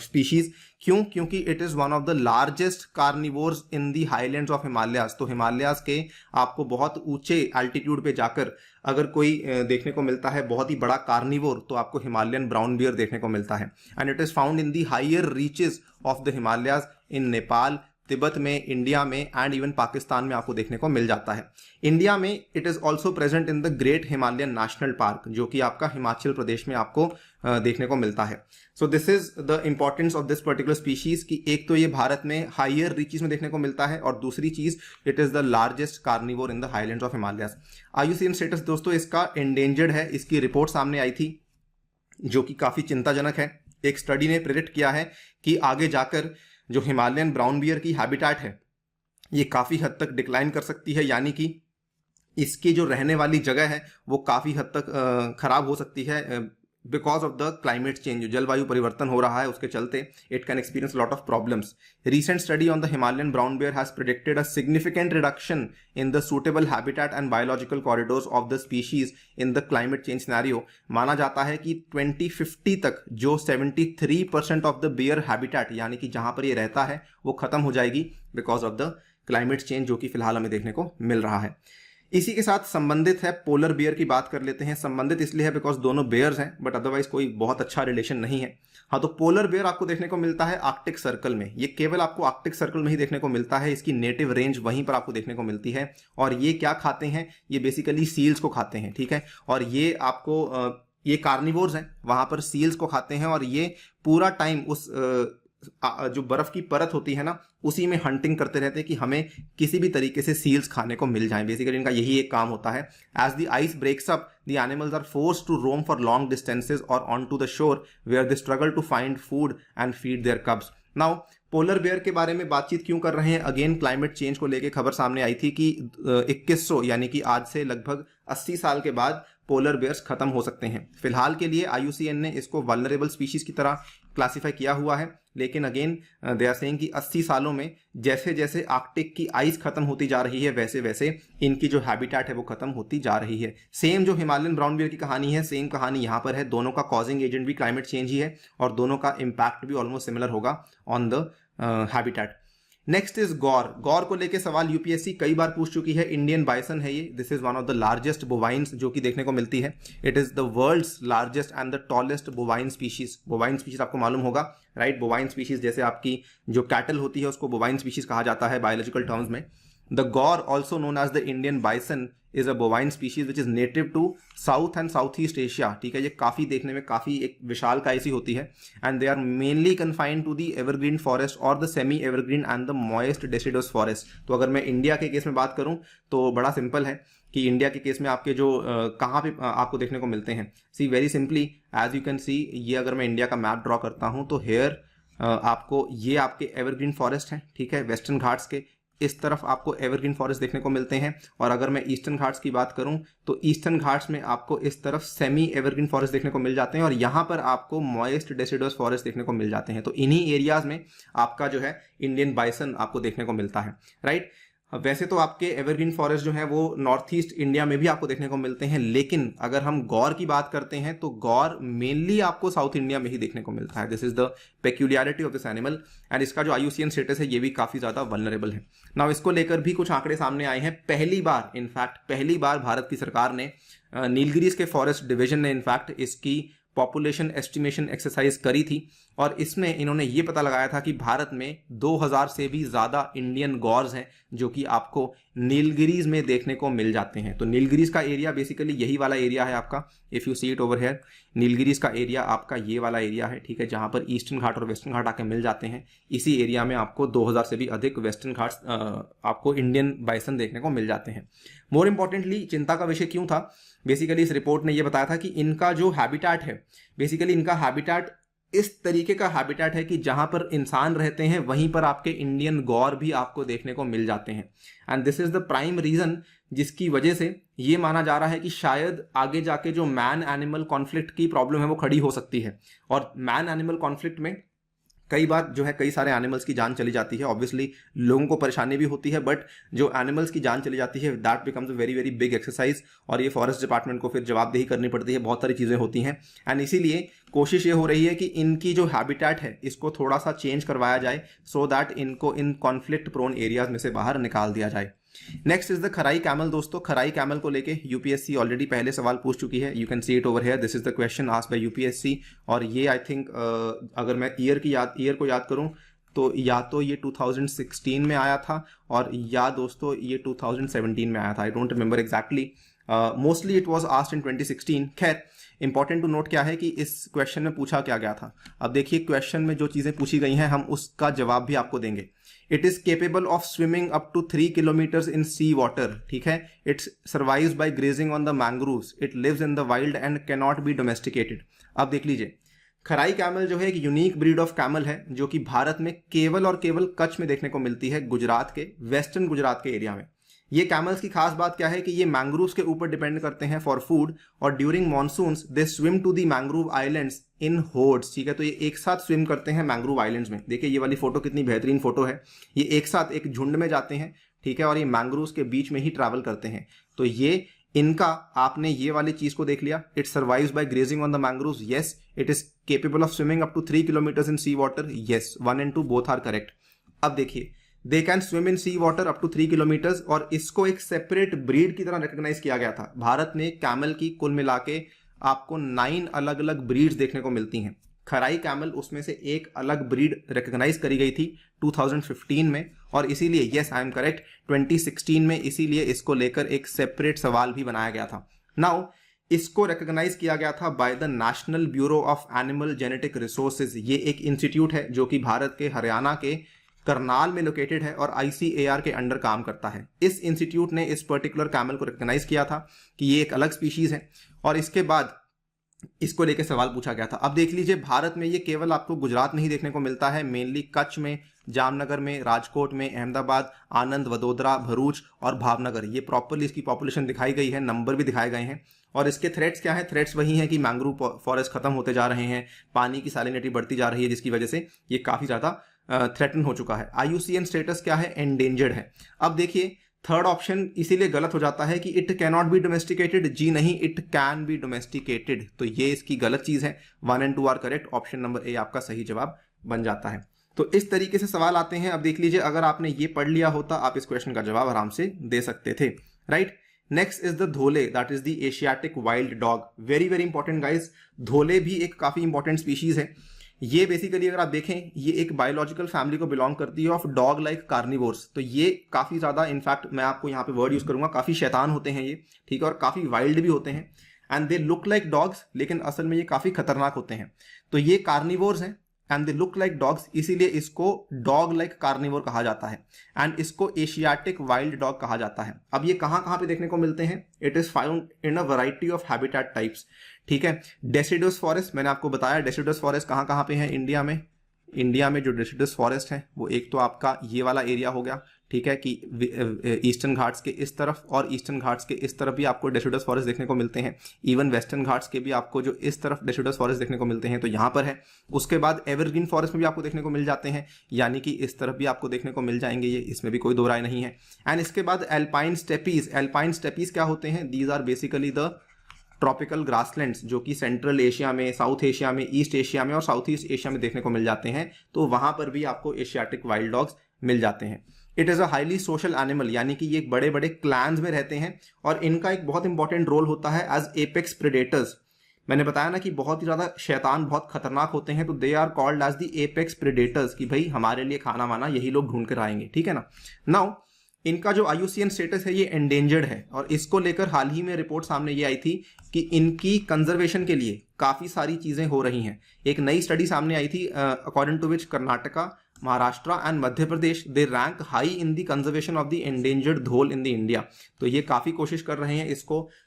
species. क्यों? क्योंकि it is one of the largest carnivores in the highlands of Himalayas. तो हिमालयाज के आपको बहुत ऊंचे एल्टीट्यूड पे जाकर अगर कोई देखने को मिलता है बहुत ही बड़ा कार्निवोर, तो आपको हिमालयन ब्राउन बियर देखने को मिलता है। And it is found in the higher reaches of the Himalayas in Nepal, Tibet में, इंडिया में एंड इवन पाकिस्तान में आपको देखने को मिल जाता है। इंडिया में it is also present in the great Himalayan national park, जो कि आपका हिमाचल प्रदेश में आपको देखने को मिलता है। So this is the importance of this particular species कि एक तो ये भारत में हायर रीचेस में देखने को मिलता है, और दूसरी चीज it is the largest carnivore in the highlands of Himalayas. IUCN status दोस्तों इसका एंडेंजर्ड है। इसकी रिपोर्ट सामने आई थी जो कि काफी चिंताजनक है। एक स्टडी ने प्रेडिक्ट किया है कि आगे जाकर जो हिमालयन ब्राउन बियर की हैबिटेट है ये काफी हद तक डिक्लाइन कर सकती है, यानी कि इसकी जो रहने वाली जगह है वो काफी हद तक खराब हो सकती है because of the climate change. जो जलवायु परिवर्तन हो रहा है उसके चलते it can experience lot of problems. Recent study on the Himalayan brown bear has predicted a significant reduction in the suitable habitat and biological corridors of the species in the climate change scenario. माना जाता है कि 2050 तक जो 73% of the beer habitat, यानी कि जहां पर ये रहता है, वो खत्म हो जाएगी because of the climate change जो कि फिलहाल हमें देखने को मिल रहा है। इसी के साथ संबंधित है पोलर बियर की बात कर लेते हैं। संबंधित इसलिए है बिकॉज दोनों बेयर्स हैं, बट अदरवाइज कोई बहुत अच्छा रिलेशन नहीं है। हाँ, तो पोलर बियर आपको देखने को मिलता है आर्कटिक सर्कल में। ये केवल आपको आर्कटिक सर्कल में ही देखने को मिलता है। इसकी नेटिव रेंज वहीं पर आपको देखने को मिलती है। और ये क्या खाते हैं? ये बेसिकली सील्स को खाते हैं, ठीक है। और ये आपको ये कार्निवोर्स हैं, वहां पर सील्स को खाते हैं, और ये पूरा टाइम उस जो बर्फ की परत होती है ना, उसी में हंटिंग करते रहते हैं कि हमें किसी भी तरीके से सील्स खाने को मिल जाएं। बेसिकली इनका यही एक काम होता है। As the ice breaks up, the animals are forced to roam for long distances और on to the shore where they struggle to find food and feed their cubs. Now polar bear के बारे में बातचीत क्यों कर रहे हैं? Again climate change को लेकर खबर सामने आई थी कि 2100 यानी कि आज से लगभग 80 साल के बाद पोलर बियर्स खत्म हो सकते हैं। फिलहाल के लिए IUCN ने इसको वल्नरेबल स्पीशीज की तरह क्लासिफाई किया हुआ है, लेकिन अगेन दे आर सेइंग कि 80 सालों में जैसे जैसे आर्कटिक की आइस खत्म होती जा रही है वैसे वैसे इनकी जो हैबिटेट है वो खत्म होती जा रही है। सेम जो हिमालयन ब्राउन बियर की कहानी है, सेम कहानी यहाँ पर है। दोनों का कॉजिंग एजेंट भी क्लाइमेट चेंज ही है, और दोनों का इम्पैक्ट भी ऑलमोस्ट सिमिलर होगा on the habitat. Next is gaur. Gaur को लेके सवाल यूपीएससी कई बार पूछ चुकी है। इंडियन बाइसन है ये। This is one of the largest bovines जो कि देखने को मिलती है। It is the world's largest and the tallest bovine species. Bovine species आपको मालूम होगा, राइट। बोवाइन स्पीशीज जैसे आपकी जो कैटल होती है उसको बोवाइन स्पीशीज कहा जाता है बायोलॉजिकल टर्म्स में। The gaur, also known as the Indian bison, is a bovine species which is native to south and south east Asia, ठीक है। ये काफी देखने में काफी एक विशाल काय सी होती है, and they are mainly confined to the evergreen forest और the semi evergreen and the moist deciduous forest. तो अगर मैं इंडिया के केस में बात करूं तो बड़ा सिंपल है कि इंडिया के केस में आपके जो कहाँ पे आपको देखने को मिलते हैं। See very simply as you can see, ये अगर मैं इंडिया का मैप ड्रॉ करता हूं तो हेयर आपको ये आपके एवरग्रीन फॉरेस्ट हैं, ठीक है। वेस्टर्न घाट्स के इस तरफ आपको एवरग्रीन फॉरेस्ट देखने को मिलते हैं, और अगर मैं ईस्टर्न घाट्स की बात करूं तो ईस्टर्न घाट्स में आपको इस तरफ सेमी एवरग्रीन फॉरेस्ट देखने को मिल जाते हैं, और यहां पर आपको मॉइस्ट डेसिडुअस फॉरेस्ट देखने को मिल जाते हैं। तो इन्हीं एरियाज में आपका जो है इंडियन बाइसन आपको देखने को मिलता है, राइट। वैसे तो आपके एवरग्रीन फॉरेस्ट जो है वो नॉर्थ ईस्ट इंडिया में भी आपको देखने को मिलते हैं, लेकिन अगर हम गौर की बात करते हैं तो गौर मेनली आपको साउथ इंडिया में ही देखने को मिलता है। This is the peculiarity of this animal, and इसका जो IUCN स्टेटस है ये भी काफी ज्यादा वल्नरेबल है। नाउ इसको लेकर भी कुछ आंकड़े सामने आए हैं। पहली बार भारत की सरकार ने नीलगिरीज के फॉरेस्ट डिवीजन ने इनफैक्ट इसकी पॉपुलेशन एस्टिमेशन एक्सरसाइज करी थी, और इसमें इन्होंने ये पता लगाया था कि भारत में 2000 से भी ज्यादा इंडियन गौर्स हैं जो कि आपको नीलगिरीज में देखने को मिल जाते हैं। तो नीलगिरीज का एरिया बेसिकली यही वाला एरिया है आपका, if you see it over here, Nilgiris का एरिया आपका ये वाला एरिया है, ठीक है, जहाँ पर ईस्टर्न घाट और वेस्टर्न घाट आके मिल जाते हैं। इसी एरिया में आपको 2000 से भी अधिक वेस्टर्न घाट्स आपको इंडियन बाइसन देखने को मिल जाते हैं। मोर इम्पॉर्टेंटली चिंता का विषय क्यों था, बेसिकली इस रिपोर्ट ने ये बताया था कि इनका जो हैबिटेट है, बेसिकली इनका हैबिटेट इस तरीके का हैबिटेट है कि जहां पर इंसान रहते हैं वहीं पर आपके इंडियन गौर भी आपको देखने को मिल जाते हैं। And this is the prime reason जिसकी वजह से ये माना जा रहा है कि शायद आगे जाके जो मैन एनिमल कॉन्फ्लिक्ट की प्रॉब्लम है वो खड़ी हो सकती है। और मैन एनिमल कॉन्फ्लिक्ट में कई बार जो है कई सारे एनिमल्स की जान चली जाती है, ऑब्वियसली लोगों को परेशानी भी होती है, बट जो एनिमल्स की जान चली जाती है that becomes a very very big exercise, और ये फॉरेस्ट डिपार्टमेंट को फिर जवाबदेही करनी पड़ती है, बहुत सारी चीज़ें होती हैं। एंड इसीलिए कोशिश ये हो रही है कि इनकी जो हैबिटेट है इसको थोड़ा सा चेंज करवाया जाए, सो दैट इनको इन कॉन्फ्लिक्ट प्रोन एरियाज में से बाहर निकाल दिया जाए। Next is the Kharai camel. दोस्तों खराई कैमल को लेके यूपीएससी ऑलरेडी पहले सवाल पूछ चुकी है, you can see it over here, this is the question asked by UPSC. और ये आई थिंक अगर मैं ईयर को याद करूं तो या तो ये 2016 में आया था और या दोस्तों ये 2017 में आया था, I don't remember exactly, mostly it was asked in 2016। खैर इंपॉर्टेंट टू नोट क्या है कि इस क्वेश्चन में पूछा क्या गया था। अब देखिए क्वेश्चन में जो चीजें पूछी गई हैं हम उसका जवाब भी आपको देंगे। It is capable of swimming up to 3 kilometres in sea water, ठीक है, its survives by grazing on the mangroves, it lives in the wild and can not be domesticated. अब देख लीजिए खराई कैमल जो है एक यूनिक ब्रीड ऑफ कैमल है जो कि भारत में केवल और केवल कच्छ में देखने को मिलती है, गुजरात के वेस्टर्न गुजरात के एरिया में। ये कैमल्स की खास बात क्या है कि ये मैंग्रोव्स के ऊपर डिपेंड करते हैं फॉर फूड, और during monsoons they swim to the mangrove islands in hordes, ठीक है। तो ये एक साथ स्विम करते हैं मैंग्रोव आइलैंड्स में। देखिए ये वाली फोटो कितनी बेहतरीन फोटो है, ये एक साथ एक झुंड में जाते हैं, ठीक है, और ये मैंग्रोव्स के बीच में ही ट्रैवल करते हैं। तो ये इनका आपने ये वाली चीज को देख लिया, it survives by grazing on the mangroves, yes. It is capable of swimming up to 3 kilometres in sea water, yes, 1 and 2 both are correct. अब देखिए they can swim in sea water up to 3 kilometres, और इसको एक separate breed की तरह recognise किया गया था। भारत में कैमल की कुल मिला के आपको 9 अलग अलग ब्रीड्स देखने को मिलती हैं। खराई कैमल उसमें से एक अलग ब्रीड रिकॉग्नाइज करी गई थी 2015 में, और इसीलिए यस आई एम करेक्ट 2016 में इसीलिए इसको लेकर एक सेपरेट सवाल भी बनाया गया था। नाउ इसको रिकॉग्नाइज किया गया था by the national bureau of animal genetic resources. ये एक इंस्टीट्यूट है जो कि भारत के हरियाणा के करनाल में लोकेटेड है और ICAR के अंडर काम करता है। इस इंस्टीट्यूट ने इस पर्टिकुलर कैमल को रिकॉग्नाइज किया था कि ये एक अलग स्पीशीज है, और इसके बाद इसको लेकर सवाल पूछा गया था। अब देख लीजिए भारत में ये केवल आपको गुजरात में ही देखने को मिलता है, मेनली कच्छ में, जामनगर में, राजकोट में, अहमदाबाद, आनंद, वडोदरा, भरूच और भावनगर। ये प्रॉपरली इसकी पॉपुलेशन दिखाई गई है, नंबर भी दिखाए गए हैं। और इसके थ्रेट्स क्या है, थ्रेट्स वही हैं कि मैंग्रोव फॉरेस्ट खत्म होते जा रहे हैं, पानी की सैलिनिटी बढ़ती जा रही है, जिसकी वजह से ये काफी ज्यादा थ्रेटन हो चुका है। IUCN स्टेटस क्या है, एंडेंजर्ड है। अब देखिए थर्ड ऑप्शन इसीलिए गलत हो जाता है कि it can not be domesticated, जी नहीं, इट कैन बी डोमेस्टिकेटेड, तो ये इसकी गलत चीज है। 1 and 2 are correct, option number A आपका सही जवाब बन जाता है। तो इस तरीके से सवाल आते हैं। अब देख लीजिए अगर आपने ये पढ़ लिया होता आप इस क्वेश्चन का जवाब आराम से दे सकते थे, राइट। नेक्स्ट इज द धोले, that is the Asiatic wild dog. Very very important guys, धोले भी एक काफी इंपॉर्टेंट स्पीशीज है। ये बेसिकली अगर आप देखें ये एक बायोलॉजिकल फैमिली को बिलोंग करती है ऑफ डॉग लाइक कार्निवोर्स। तो ये काफी ज्यादा, इनफैक्ट मैं आपको यहाँ पे वर्ड यूज करूंगा, काफी शैतान होते हैं ये, ठीक है, और काफी वाइल्ड भी होते हैं। And they look like dogs, लेकिन असल में ये काफी खतरनाक होते हैं। तो ये कार्निवोर्स हैं and they look like dogs, इसीलिए इसको डॉग लाइक कार्निवोर कहा जाता है एंड इसको एशियाटिक वाइल्ड डॉग कहा जाता है। अब ये कहाँ कहाँ पे देखने को मिलते हैं, it is found in a variety of habitat types, ठीक है। डेसिडुअस फॉरेस्ट, मैंने आपको बताया डेसिडुअस फॉरेस्ट कहाँ कहाँ पे है इंडिया में। इंडिया में जो डेसिडुअस फॉरेस्ट है वो एक तो आपका ये वाला एरिया हो गया, ठीक है, कि ईस्टर्न घाट्स के इस तरफ और ईस्टर्न घाट्स के इस तरफ भी आपको डेसिडुअस फॉरेस्ट देखने को मिलते हैं। इवन वेस्टर्न घाट्स के भी आपको जो इस तरफ डेसिडुअस फॉरेस्ट देखने को मिलते हैं, तो यहाँ पर है। उसके बाद एवरग्रीन फॉरेस्ट में भी आपको देखने को मिल जाते हैं, यानी कि इस तरफ भी आपको देखने को मिल जाएंगे, ये इसमें भी कोई दो राय नहीं है। एंड इसके बाद एल्पाइन स्टेपीज। एल्पाइन स्टेपीज क्या होते हैं, these are basically the tropical grasslands जो कि सेंट्रल एशिया में, साउथ एशिया में, ईस्ट एशिया में और साउथ ईस्ट एशिया में देखने को मिल जाते हैं। तो वहां पर भी आपको एशियाटिक वाइल्ड डॉग्स मिल जाते हैं। It is a highly social animal, यानी कि ये बड़े बड़े क्लैंस में रहते हैं और इनका एक बहुत इंपॉर्टेंट रोल होता है एज एपेक्स प्रेडेटर्स। मैंने बताया ना कि बहुत ही ज़्यादा शैतान, बहुत खतरनाक होते हैं, तो they are called as the apex predators, कि भाई हमारे लिए खाना वाना यही लोग ढूंढ कर आएंगे, ठीक है ना। नाउ इनका जो IUCN स्टेटस है ये एंडेंजर्ड है, और इसको लेकर हाल ही में रिपोर्ट सामने ये आई थी कि इनकी कंजर्वेशन के लिए काफ़ी सारी चीज़ें हो रही हैं। एक नई स्टडी सामने आई थी according to which Karnataka, Maharashtra and Madhya Pradesh they rank high in the conservation of the endangered dhole in the India. तो ये काफ़ी कोशिश कर रहे हैं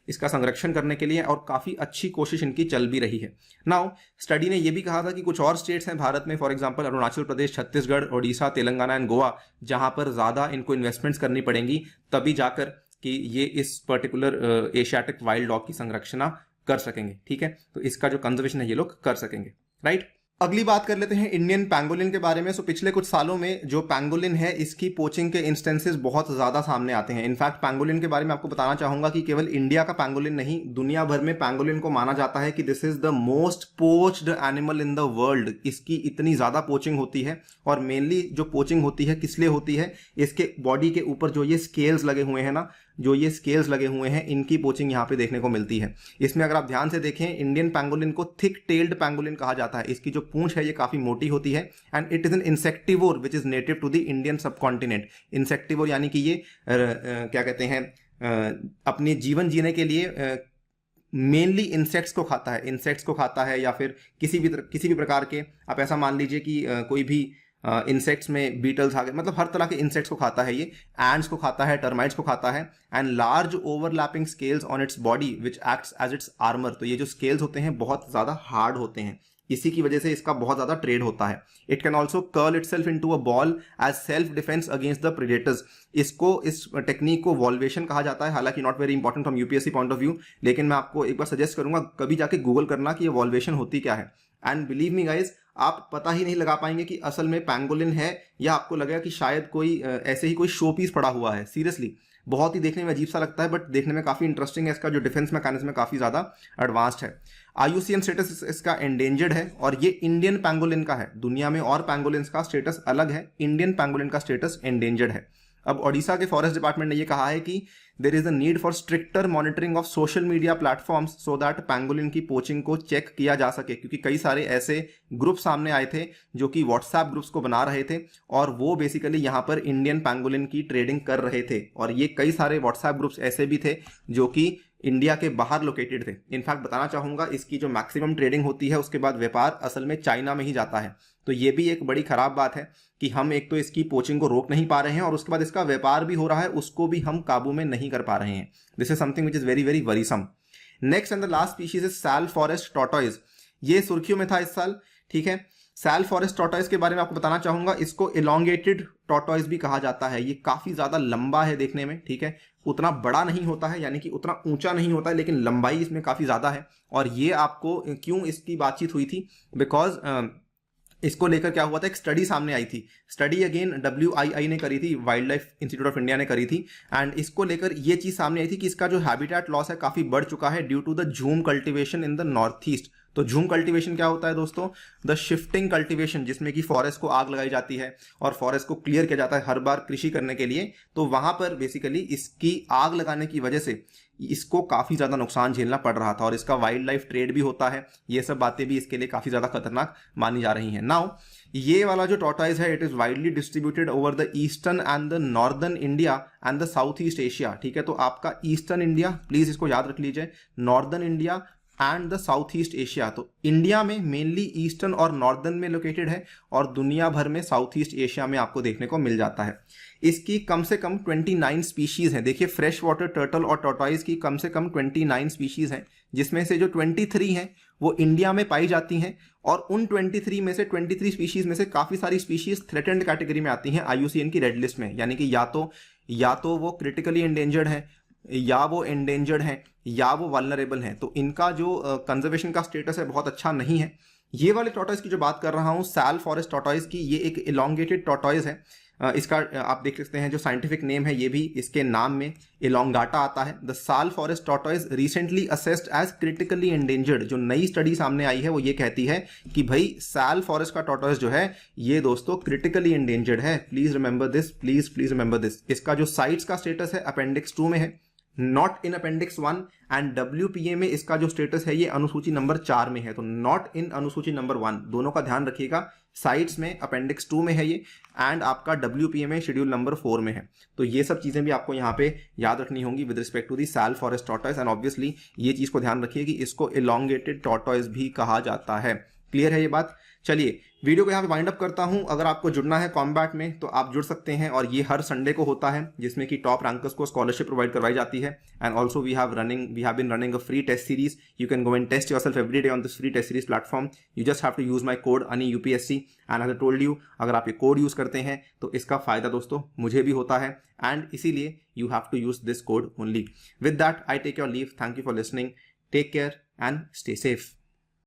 इसका संरक्षण करने के लिए, और काफ़ी अच्छी कोशिश इनकी चल भी रही है। नाउ स्टडी ने ये भी कहा था कि कुछ और स्टेट्स हैं भारत में, for example Arunachal Pradesh, Chhattisgarh, Odisha, Telangana and Goa, जहां पर ज़्यादा इनको इन्वेस्टमेंट्स करनी पड़ेंगी तभी जाकर कि ये इस पर्टिकुलर एशियाटिक वाइल्ड डॉग की संरक्षण कर सकेंगे। ठीक है, तो इसका जो कंजर्वेशन है ये लोग कर सकेंगे, राइट। अगली बात कर लेते हैं इंडियन पैंगोलिन के बारे में। सो पिछले कुछ सालों में जो पैंगोलिन है इसकी पोचिंग के इंस्टेंसेस बहुत ज़्यादा सामने आते हैं। इनफैक्ट पैंगोलिन के बारे में आपको बताना चाहूंगा कि केवल इंडिया का पैंगोलिन नहीं, दुनिया भर में पैंगोलिन को माना जाता है कि this is the most poached animal in the world. इसकी इतनी ज़्यादा पोचिंग होती है, और मेनली जो पोचिंग होती है किस लिए होती है, इसके बॉडी के ऊपर जो ये स्केल्स लगे हुए हैं ना, जो ये स्केल्स लगे हुए हैं, इनकी पोचिंग यहाँ पे देखने को मिलती है। इसमें अगर आप ध्यान से देखें, इंडियन पैंगोलिन को थिक टेल्ड पैंगोलिन कहा जाता है। इसकी जो पूंछ है ये काफी मोटी होती है, and it is an insectivore which is native to the Indian subcontinent. Insectivore यानी कि ये क्या कहते हैं, अपने जीवन जीने के लिए मेनली इंसेक्ट्स को खाता है, या फिर किसी भी प्रकार के, आप ऐसा मान लीजिए कि कोई भी इंसेक्ट्स में बीटल्स आ गए, मतलब हर तरह के इंसेक्ट्स को खाता है ये। एंड्स को खाता है, टर्माइट्स को खाता है, and large overlapping scales on its body which acts as its armour. तो ये जो स्केल्स होते हैं बहुत ज़्यादा हार्ड होते हैं, इसी की वजह से इसका बहुत ज़्यादा ट्रेड होता है। It can also curl itself into a ball as self defence against the predators. इस टेक्निक को वॉल्वेशन कहा जाता है, हालांकि not very important from UPSC point of view, लेकिन मैं आपको एक बार सजेस्ट करूंगा कभी जाके गूगल करना कि ये वॉल्वेशन होती क्या है। एंड बिलीव मी गाइज, आप पता ही नहीं लगा पाएंगे कि असल में पैंगोलिन है, या आपको लगेगा कि शायद कोई ऐसे ही कोई शो पीस पड़ा हुआ है। सीरियसली बहुत ही देखने में अजीब सा लगता है, बट देखने में काफ़ी इंटरेस्टिंग है। इसका जो डिफेंस मैकेनिज्म है काफ़ी ज़्यादा एडवांस्ड है। IUCN स्टेटस इसका एंडेंजर्ड है, और ये इंडियन पैंगोलिन का है। दुनिया में और पैंगोलिन का स्टेटस अलग है, इंडियन पैंगोलिन का स्टेटस एंडेंजर्ड है। अब ओडिशा के फॉरेस्ट डिपार्टमेंट ने यह कहा है कि there is a need for stricter monitoring of social media platforms so that pangolin की पोचिंग को चेक किया जा सके, क्योंकि कई सारे ऐसे ग्रुप सामने आए थे जो कि व्हाट्सएप ग्रुप्स को बना रहे थे, और वो बेसिकली यहाँ पर इंडियन पैंगोलिन की ट्रेडिंग कर रहे थे। और ये कई सारे व्हाट्सएप ग्रुप्स ऐसे भी थे जो कि इंडिया के बाहर लोकेटेड थे। इनफैक्ट बताना चाहूंगा, इसकी जो मैक्सिमम ट्रेडिंग होती है उसके बाद व्यापार असल में चाइना में ही जाता है। तो ये भी एक बड़ी खराब बात है कि हम एक तो इसकी पोचिंग को रोक नहीं पा रहे हैं, और उसके बाद इसका व्यापार भी हो रहा है, उसको भी हम काबू में नहीं कर पा रहे हैं। This is something which is very very worrisome. Next and the last species is sal forest tortoise. ये सुर्खियों में था इस साल। ठीक है, सैल फॉरेस्ट टॉर्टोइज के बारे में आपको बताना चाहूंगा। इसको इलोंगेटेड टॉर्टोइज भी कहा जाता है। ये काफी ज्यादा लंबा है देखने में। ठीक है, उतना बड़ा नहीं होता है, यानी कि उतना ऊंचा नहीं होता है, लेकिन लंबाई इसमें काफी ज्यादा है। और ये आपको क्यों इसकी बातचीत हुई थी, बिकॉज इसको लेकर क्या हुआ था, एक स्टडी सामने आई थी। स्टडी अगेन WII ने करी थी, wild life institute of India ने करी थी, एंड इसको लेकर ये चीज सामने आई थी कि इसका जो हैबिटेट लॉस है काफी बढ़ चुका है ड्यू टू द झूम cultivation in the north east. तो झूम कल्टीवेशन क्या होता है दोस्तों, द शिफ्टिंग कल्टीवेशन, जिसमें कि फॉरेस्ट को आग लगाई जाती है और फॉरेस्ट को क्लियर किया जाता है हर बार कृषि करने के लिए। तो वहां पर बेसिकली इसकी आग लगाने की वजह से इसको काफी ज्यादा नुकसान झेलना पड़ रहा था, और इसका वाइल्ड लाइफ ट्रेड भी होता है। ये सब बातें भी इसके लिए काफी ज्यादा खतरनाक मानी जा रही हैं। नाउ ये वाला जो टॉर्टोइज है, it is widely distributed over the eastern and the northern India and the south east Asia. ठीक है, तो आपका ईस्टर्न इंडिया, प्लीज इसको याद रख लीजिए, northern India and the south east Asia. तो इंडिया में मेनली ईस्टर्न और नॉर्दर्न में लोकेटेड है, और दुनिया भर में साउथ ईस्ट एशिया में आपको देखने को मिल जाता है। इसकी कम से कम 29 स्पीशीज हैं। देखिए, फ्रेश वाटर टर्टल और टॉर्टोइज की कम से कम 29 स्पीशीज हैं, जिसमें से जो 23 हैं वो इंडिया में पाई जाती हैं, और उन 23 में से 23 स्पीशीज में से काफी सारी स्पीशीज थ्रेटेंड कैटेगरी में आती हैं IUCN की रेड लिस्ट में। यानी कि या तो वो क्रिटिकली एंडेंजर्ड है, या वो एंडेंजर्ड हैं, या वो वल्नरेबल हैं। तो इनका जो कंजर्वेशन का स्टेटस है बहुत अच्छा नहीं है। ये वाले टॉर्टोइज की जो बात कर रहा हूँ, सैल फॉरेस्ट टॉर्टोइज की, ये एक इलोंगेटेड टॉर्टोइज है। इसका आप देख सकते हैं जो साइंटिफिक नेम है, ये भी इसके नाम में इलोंगाटा आता है। The sal forest tortoise recently assessed as critically endangered. जो नई स्टडी सामने आई है वो ये कहती है कि भाई सैल फॉरेस्ट का टॉर्टोइज जो है ये दोस्तों क्रिटिकली एंडेंजर्ड है। Please remember this, please remember this. इसका जो साइट्स का स्टेटस है अपेंडिक्स 2 में है, not in appendix 1, and WPA में इसका जो स्टेटस है ये अनुसूची नंबर 4 में है। तो नॉट इन अनुसूची नंबर 1, दोनों का ध्यान रखिएगा। साइट्स में अपेंडिक्स 2 में है ये, एंड आपका WPA में शेड्यूल नंबर 4 में है। तो ये सब चीजें भी आपको यहाँ पे याद रखनी होंगी with respect to the sal forest tortoise, and obviously ये चीज को ध्यान रखिए कि इसको इलोंगेटेड टॉर्टॉइस भी कहा जाता है। क्लियर है ये बात? चलिए वीडियो को यहाँ पे वाइंड अप करता हूँ। अगर आपको जुड़ना है कॉम्बैट में तो आप जुड़ सकते हैं, और ये हर संडे को होता है जिसमें कि टॉप रैंकर्स को स्कॉलरशिप प्रोवाइड करवाई जाती है। And also we have been running a free test series. You can go and test yourself every day on this free test series platform. You just have to use my code ANI UPSC, and as I told you, अगर आप ये code use करते हैं तो इसका फायदा दोस्तों मुझे भी होता है, एंड इसीलिए you have to use this code only. With that I take your leave. Thank you for listening. Take care and stay safe.